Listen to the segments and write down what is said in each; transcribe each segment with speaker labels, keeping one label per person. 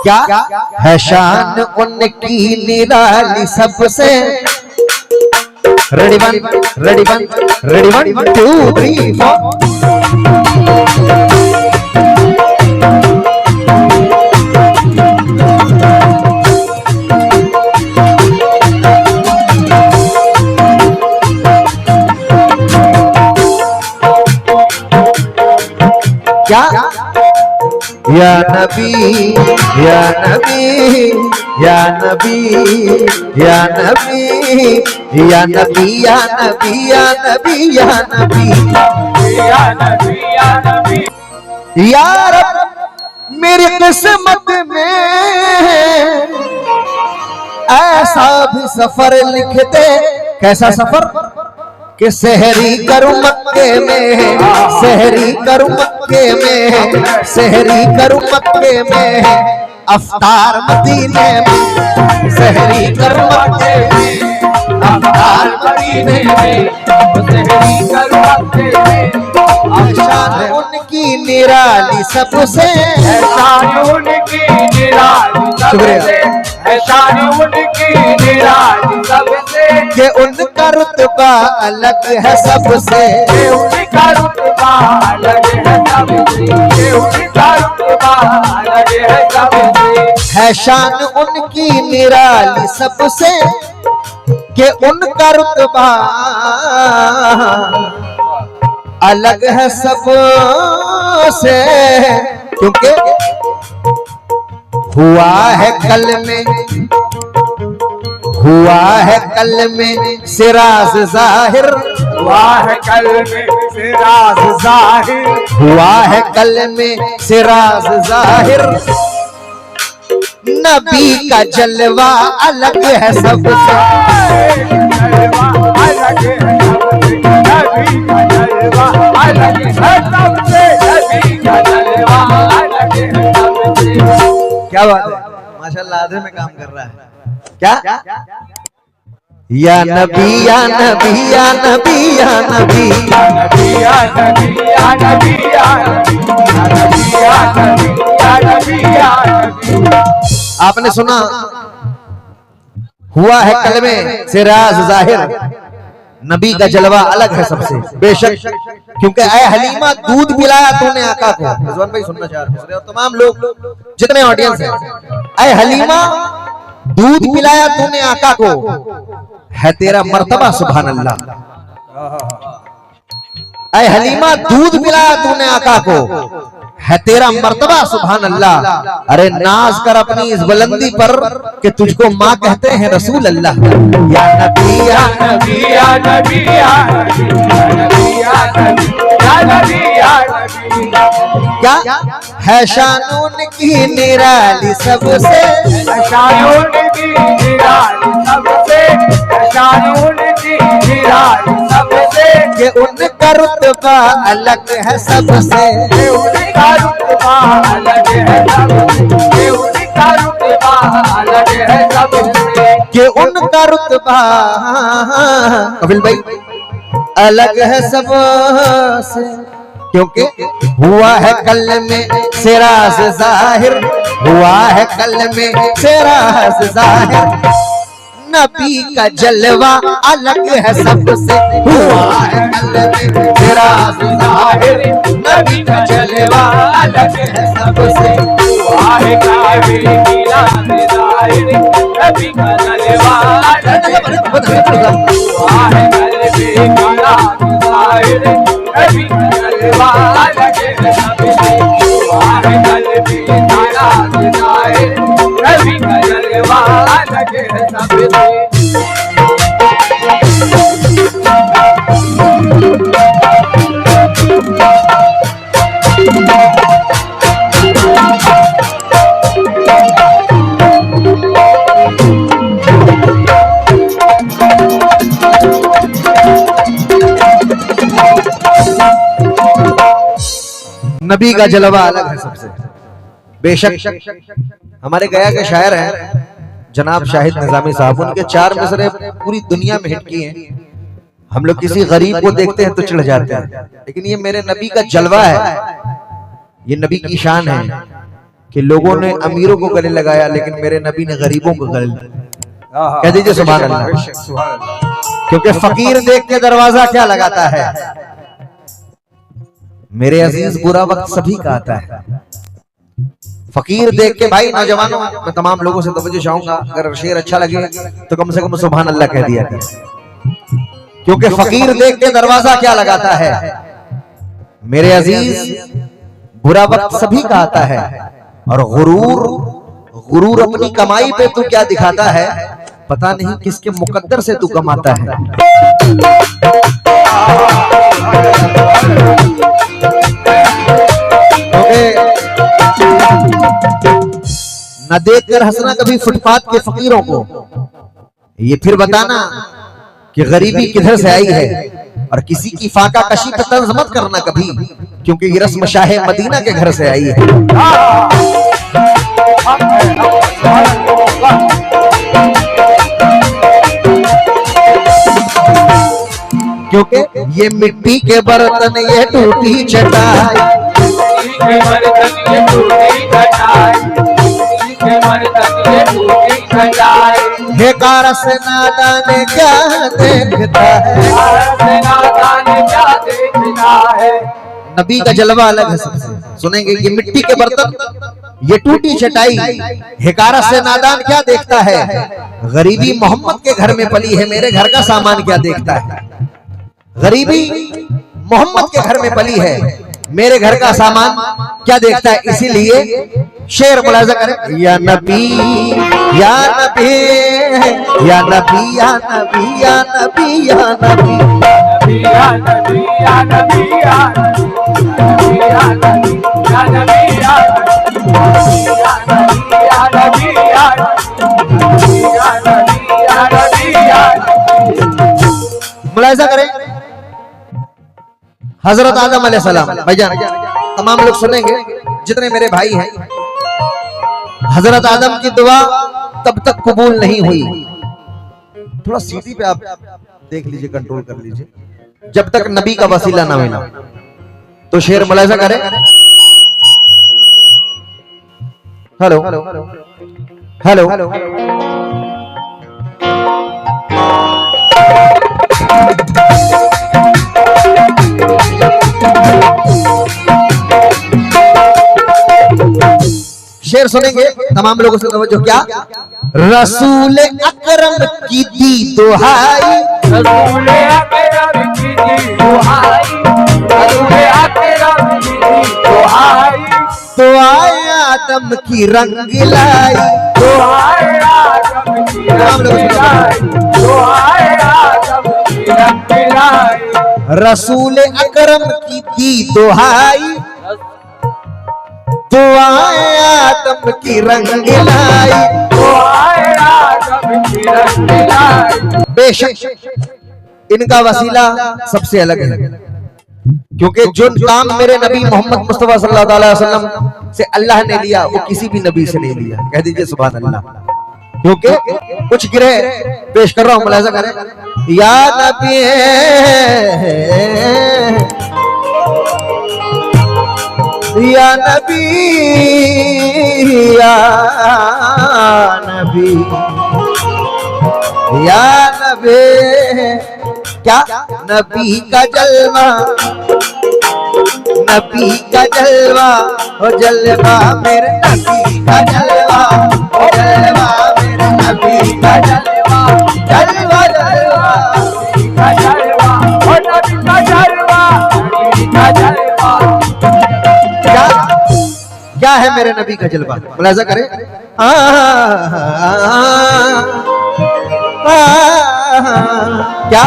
Speaker 1: क्या है शान उनकी निराली सबसे। Ready one 2 3 4। क्या या नबी या नबी या नबी या नबी या नबी या नबी या नबी या नबी
Speaker 2: या नबी या नबी
Speaker 1: या रब मेरी किस्मत में ऐसा भी सफर लिख दे। कैसा सफर कि सहरी करूं मक्के में, सहरी करूं मक्के में, सहरी करूं मक्के में, अफ्तार मदीने में, सहरी करूं मक्के में, अफ्तार मदीने में, सहरी करूं मक्के में। शान उनकी निराली सबसे,
Speaker 2: शान उनकी निराली सबसे, शान उनकी निराली सबसे,
Speaker 1: कि उनका रुतबा अलग है सबसे,
Speaker 2: उनका रुतबा अलग है सबसे, उनका रुतबा अलग है सबसे।
Speaker 1: है शान उनकी निराली सबसे, कि उनका रुतबा अलग है सबसे। क्योंकि हुआ है कल में सिराज जाहिर,
Speaker 2: हुआ है कल में सिराज जाहिर,
Speaker 1: हुआ है कल में सिराज जाहिर। नबी का जलवा अलग है सबसे,
Speaker 2: जलवा अलग है सबसे, नबी का जलवा अलग है सबसे, नबी का जलवा अलग है सबसे।
Speaker 1: क्या बात है, माशाल्लाह आधे में काम कर रहा है। क्या या नबी या नबी या नबी या नबी
Speaker 2: या नबी या नबी या नबी या नबी या नबी या नबी या नबी।
Speaker 1: आपने सुना हुआ है कल में सिराज जाहिर, नबी का जलवा अलग है सबसे। बेशक, क्योंकि ऐ हलीमा दूध पिलाया तूने आका को। रिजवान भाई सुनना चाह रहे हैं, तमाम लोग जितने ऑडियंस हैं, ऐ हलीमा दूध पिलाया तूने आका को, है तेरा मर्तबा सुभान अल्लाह। ऐ हलीमा दूध पिलाया तूने आका को, है तेरा मर्तबा सुभान अल्लाह। अरे नाज कर अपनी इस बुलंदी पर कि तुझको माँ कहते हैं रसूल अल्लाह। या नबी या नबी
Speaker 2: या नबी या नबी या नबी या नबी या नबी।
Speaker 1: क्या है शान उनकी निराली सबसे,
Speaker 2: शान उनकी निराली सबसे, शान उनकी निराली सबसे,
Speaker 1: कि उनका रुतबा अलग है सबसे,
Speaker 2: उनका रुतबा अलग है सबसे, उनका रुतबा अलग है सबसे,
Speaker 1: कि उनका रुतबा कपिल भाई अलग है सबसे। क्योंकि हुआ है कल में सिराज जाहिर, हुआ है कल में सिराज जाहिर। नबी का जलवा अलग है सबसे, हुआ है कल में सिराज जाहिर। नबी का जलवा अलग है सबसे,
Speaker 2: हुआ है काबे मिलाद जाहिर, नबी का जलवा अलग है सबसे, हुआ है कल्बे मिलाद जाहिर, नबी का जलवा अलग है सबसे, हुआ है कल्बे मिलाद जाहिर, नबी का जलवा अलग है सबसे।
Speaker 1: नबी का जलवा अलग है सबसे। बेशक हमारे गया के शायर हैं जनाब शाहिद निजामी साहब, उनके 4 मिसरे पूरी दुनिया में हिट किए हैं। हम लोग किसी गरीब को देखते हैं तो चिढ़ जाते हैं, लेकिन ये मेरे नबी का जलवा है, ये नबी की शान है। कि लोगों ने अमीरों को गले लगाया लेकिन मेरे नबी ने गरीबों को गले लगाया। कह दीजिए सुभान अल्लाह। क्योंकि फकीर देख के दरवाजा क्या लगाता है मेरे अजीज, बुरा वक्त सभी का आता है। फकीर देख के, भाई नौजवानों, मैं तमाम लोगों से तवज्जो चाहूंगा, अगर शेर अच्छा लगे तो कम से कम सुभान अल्लाह कह दिया करें। क्योंकि फकीर देख के दरवाजा क्या लगाता है मेरे अजीज, बुरा वक्त सभी का आता है। और गुरूर अपनी कमाई पे तू क्या दिखाता है, पता नहीं किसके मुकद्दर से तू कमाता है। न देखकर हंसना कभी फुटपाथ के फकीरों को, ये फिर बताना कि गरीबी किधर से आई है। और किसी की फाका कशी पे तंज मत करना कभी, क्योंकि ये रस्म शाहे मदीना के घर से आई है। क्योंकि ये मिट्टी के बर्तन, ये टूटी चटाई, हे कारस नादान क्या देखता है। नबी का जलवा अलग है सबसे। सुनेंगे ये मिट्टी के बर्तन, ये टूटी चटाई, हिकारत से नादान क्या देखता है। गरीबी मोहम्मद के घर में पली है, मेरे घर का सामान क्या देखता है। गरीबी मोहम्मद के घर में पली है, मेरे घर का सामान क्या देखता है। इसीलिए शेर मुलाजा करें, या नबी या नबी या नबी या नबी या नबी या नबी या नबी या नबी या नबी या नबी या नबी या नबी या नबी। मुलाजा करें हजरत आदम अलैहिस्सलाम। भाईजान तमाम लोग सुनेंगे जितने मेरे भाई हैं, हजरत आदम की दुआ तब तक कबूल नहीं हुई, थोड़ा सीधी पे आप देख लीजिए, कंट्रोल कर लीजिए, जब तक नबी का वसीला ना मिला। तो शेर मुलाजा करें, हेलो हेलो हेलो, शेर सुनेंगे तमाम लोगों से तवज्जो। क्या रसूल अकरम की दी दुहाई, रसूल अकरम की दी दुहाई, रसूल अकरम की दी दुहाई, तो आए आदम की रंग लाई, तो आए आदम की रंग लाई, तो आए आदम की रंग लाई। रसूल अकरम की दी दुहाई, तो आए आदम की रंग लाई, तो आए आदम की रंग लाई। बेशक इनका वसीला सबसे अलग है, क्योंकि जो काम मेरे नबी मोहम्मद मुस्तफा सल्लल्लाहु अलैहि वसल्लम से अल्लाह ने लिया वो किसी भी नबी से नहीं लिया। कह दीजिए सुभान अल्लाह। क्योंकि कुछ गिरे पेश कर रहा हूं, मुलाजा करें। या नबी या नबी या नबी या नबी, क्या नबी का जलवा, नबी का जलवा, ओ जलवा मेरे नबी का जलवा, ओ जलवा मेरे नबी का जलवा, जलवा जलवा का जलवा, ओ नबी का जलवा, नबी का जलवा। क्या है मेरे नबी का जलवा, मुलाजा करें। क्या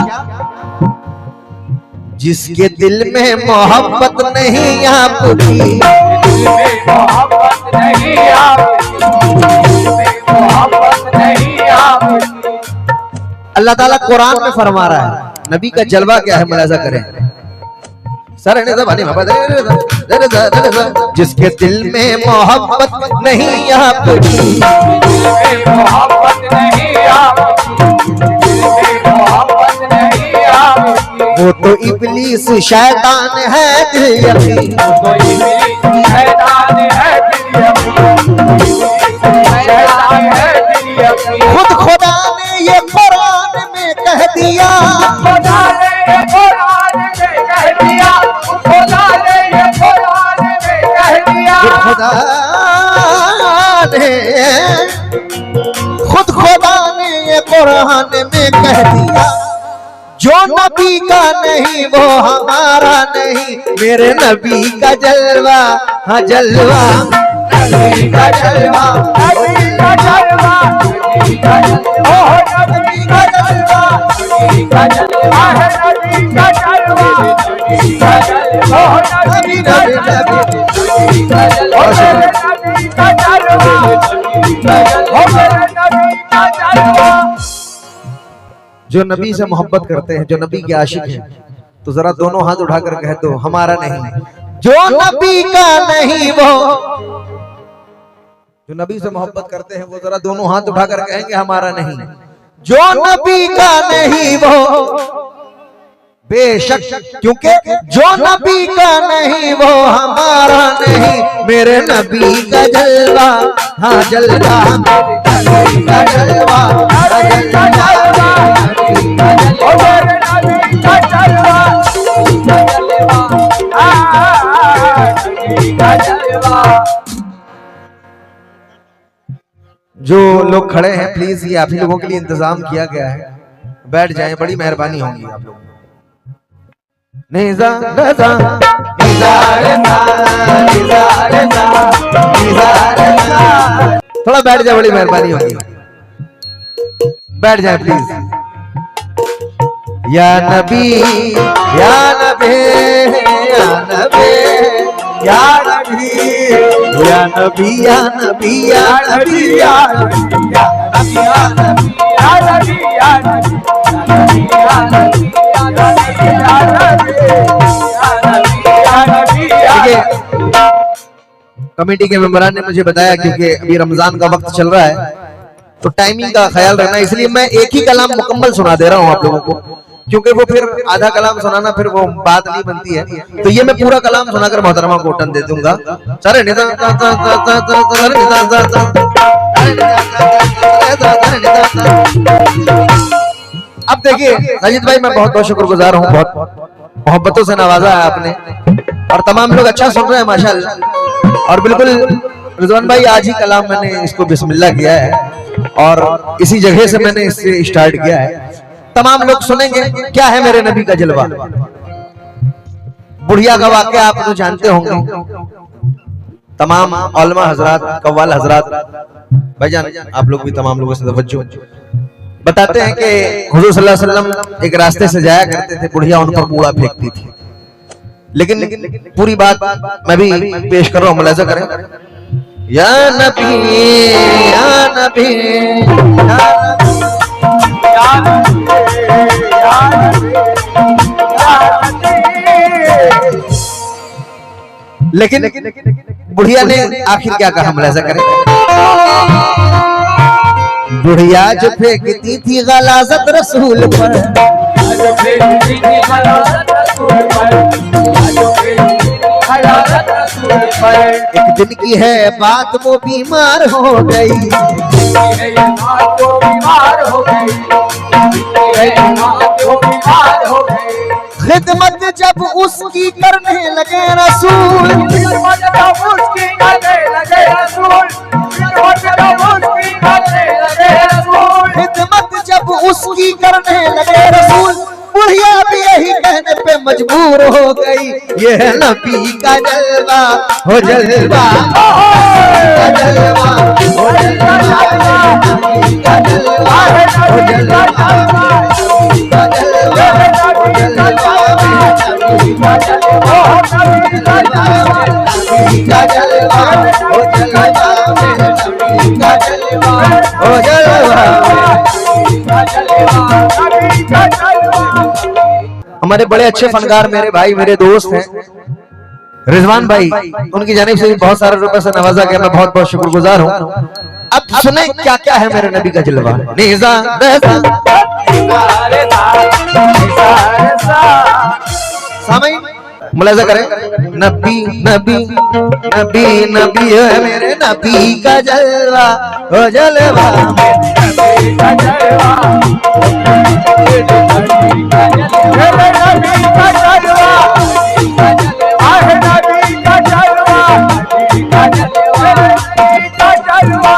Speaker 1: जिसके दिल में मोहब्बत नहीं आपकी, दिल में मोहब्बत नहीं आपकी, दिल में मोहब्बत नहीं आपकी। अल्लाह ताला कुरान में फरमा रहा है नबी का जलवा क्या है, मुलाजा करें। जिसके दिल में मोहब्बत नहीं आपकी, दिल में मोहब्बत नहीं आपकी, दिल में मोहब्बत नहीं आपकी, वो तो इब्लीस शैतान है दिल यकीन, वो तो इब्लीस शैतान है दिल यकीन।
Speaker 2: शैतान है तेरी अपनी।
Speaker 1: खुद खुदा ने ये कुरान में कह दिया,
Speaker 2: खुदा ने ये कुरान में कह दिया, खुदा ने ये कुरान में कह दिया,
Speaker 1: खुद खुदा ने ये कुरान में कह दिया, जो नबी का नहीं वो हमारा नहीं। मेरे नबी का जलवा, हाँ जलवा, नबी का जलवा,
Speaker 2: नबी का जलवा, नबी का जलवा, ओह नबी का जलवा, नबी का जलवा है, नबी का जलवा, नबी का जलवा, ओह नबी का जलवा, नबी का जलवा, ओह मेरे नबी का जलवा, नबी का जलवा, ओह मेरे नबी का जलवा।
Speaker 1: जो नबी से मोहब्बत करते हैं, जो नबी के आशिक हैं, तो जरा दोनों हाथ उठाकर कह दो हमारा नहीं। जो नबी का नहीं वो, जो नबी से मोहब्बत करते हैं वो जरा दोनों हाथ उठाकर कहेंगे हमारा नहीं। जो नबी का नहीं वो बेशक, क्योंकि जो नबी का नहीं वो हमारा नहीं। मेरे नबी का जलवा, हाँ जलवा, नबी का जलवा,
Speaker 2: नबी का जलवा, नबी का जलवा, ओह मेरे नबी का जलवा, नबी का जलवा, नबी का जलवा।
Speaker 1: जो लोग खड़े हैं प्लीज ये आप ही लोगों के लिए इंतजाम किया गया है, बैठ जाएं, बड़ी मेहरबानी होगी आप लोगों। निजा निजा निजा थोड़ा बैठ जाए, बड़ी मेहरबानी होगी, बैठ जाए प्लीज। या नबी या नबी या नबी या नबी या नबी या नबी या नबी या नबी या नबी या नबी। कमेटी के मेंबरान ने मुझे बताया क्योंकि अभी रमजान का वक्त चल रहा है तो टाइमिंग का ख्याल रखना, इसलिए मैं एक ही कलाम मुकम्मल सुना दे रहा हूँ आप लोगों को, क्योंकि वो फिर आधा कलाम सुनाना फिर वो बात नहीं बनती है। तो ये मैं पूरा कलाम सुनाकर मोहतरमा को टन दे दूंगा। सारे अब देखिए साजिद भाई, मैं बहुत बहुत शुक्रगुजार हूँ, बहुत मोहब्बतों से नवाजा है आपने और तमाम लोग अच्छा सुन रहे हैं माशाल्लाह। और बिल्कुल रिजवान भाई, आज ही कलाम मैंने इसको बिस्मिल्लाह किया है और इसी जगह से मैंने इससे स्टार्ट किया है। तमाम लोग सुनेंगे क्या है मेरे नबी का जलवा। बुढ़िया का वाक़या आप तो जानते होंगे, तमाम उलमा हजरात, कव्वाल हजरात, भाईजान आप लोग भी तमाम लोगों से तवज्जो, बताते हैं कि हुजूर सल्लल्लाहु अलैहि वसल्लम एक रास्ते से जाया करते थे, बुढ़िया उन पर कूड़ा फेंकती थी। लेकिन पूरी बात मैं भी पेश कर रहा हूँ, मुलाजा करें। या नबी या नबी या नबी, लेकिन बुढ़िया ने आखिर क्या कहा, मुलाजा करें। बुढ़िया जो फेंकती थी गलाज़त रसूल पर, एक दिन की है बात वो बीमार हो गई, खिदमत जब उसकी करने लगे रसूल, खिदमत जब उसकी करने लगे रसूल, बुढ़िया भी यही कहने पे मजबूर हो गई, ये है नबी का जलवा, हो जलवा, जलवा, हो जलवा, नबी का जलवा, हो जलवा, नबी का जलवा, हो जलवा, नबी का जलवा, नबी का जलवा, हो जलवा, नबी का जलवा, हो जलवा। हमारे बड़े अच्छे फनकार मेरे भाई, मेरे दोस्त हैं रिजवान भाई, उनकी जानिब से बहुत सारे रुपए से नवाजा गया, मैं बहुत बहुत शुक्रगुजार हूँ। अब सुने क्या क्या है मेरे नबी का जलवा। सामईन मुलाजा करें, नबी नबी नबी नबी है मेरे नबी का जलवा, ओ जलवा
Speaker 2: नबी का जलवा, मेरे नबी का जलवा, नबी का जलवा, आहे नबी का जलवा, नबी का जलवा, नबी का जलवा।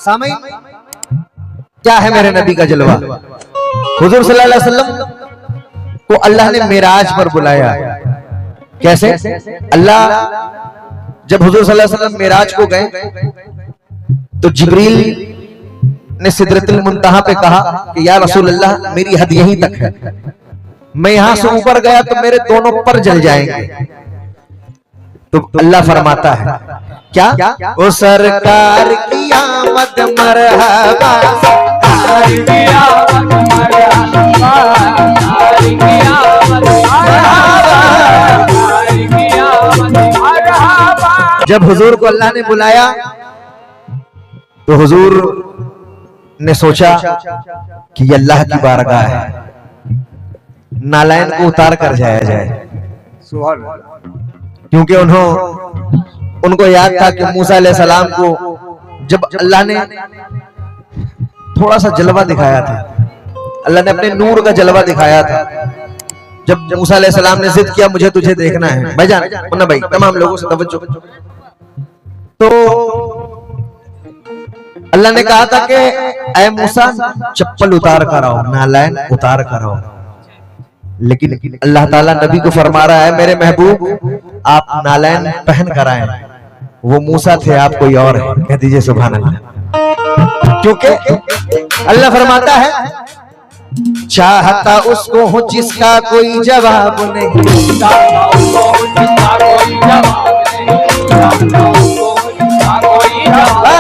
Speaker 1: सामईन, क्या है मेरे नबी का जलवा? हुजूर सल्लल्लाहु अलैहि वसल्लम को अल्लाह ने मिराज पर बुलाया। कैसे? अल्लाह जब हुजूर सल्लल्लाहु अलैहि वसल्लम मिराज को गए तो जिब्रील ने सिदरतुल मुंतहा पे कहा कि या रसूल अल्लाह मेरी हद यहीं तक है, मैं यहां से ऊपर गया तो मेरे दोनों पर जल जाएंगे। तो अल्लाह फरमाता है क्या? ओ सरकार की आमद मरहबा,
Speaker 2: सरकार की आमद मरहबा, सरकार की आमद मरहबा, सरकार की आमद मरहबा।
Speaker 1: जब हुजूर को अल्लाह ने बुलाया तो हुजूर ने सोचा कि ये अल्लाह की बारगाह है, नालायन को उतार कर जाया जाए। क्योंकि उनको याद था कि मूसा अलैहिस्सलाम को जब अल्लाह ने थोड़ा सा जलवा दिखाया था, अल्लाह ने अपने नूर का जलवा दिखाया था, जब मूसा अलैहिस्सलाम ने जिद किया मुझे तुझे देखना है, भाईजान मुन्ना भाई तमाम लोगों से तवज्जो, तो अल्लाह ने कहा था कि ऐ मूसा चप्पल उतार कर आओ, नालायन उतार कर आओ। लेकिन अल्लाह ताला नबी को फरमा रहा है मेरे महबूब आप नालायन पहन कर आए, वो मूसा थे आप कोई और है। कह दीजिए सुभान अल्लाह। क्योंकि अल्लाह फरमाता है चाहता उसको हो जिसका कोई जवाब नहीं,
Speaker 2: चाहता उसको जिसका कोई जवाब नहीं, चाहता उसको जिसका कोई जवाब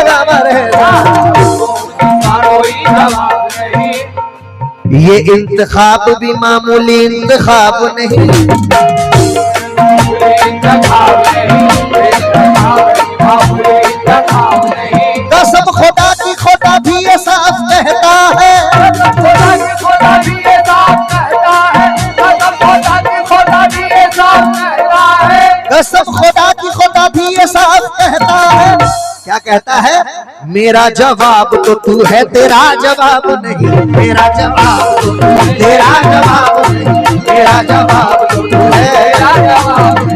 Speaker 2: नहीं।
Speaker 1: ये इंतखाब भी मामूली इंतखाब नहीं, कसम खुदा की खुदा भी ये साफ कहता है,
Speaker 2: खुदा की खुदा भी ये साफ कहता है, खुदा की खुदा भी ये साफ कहता है,
Speaker 1: कसम खुदा की खुदा भी ये साफ कहता है। क्या कहता है? मेरा जवाब तो तू है, तेरा जवाब नहीं, मेरा जवाब तो तू है, तेरा जवाब नहीं, मेरा जवाब तो तू है,
Speaker 2: तेरा जवाब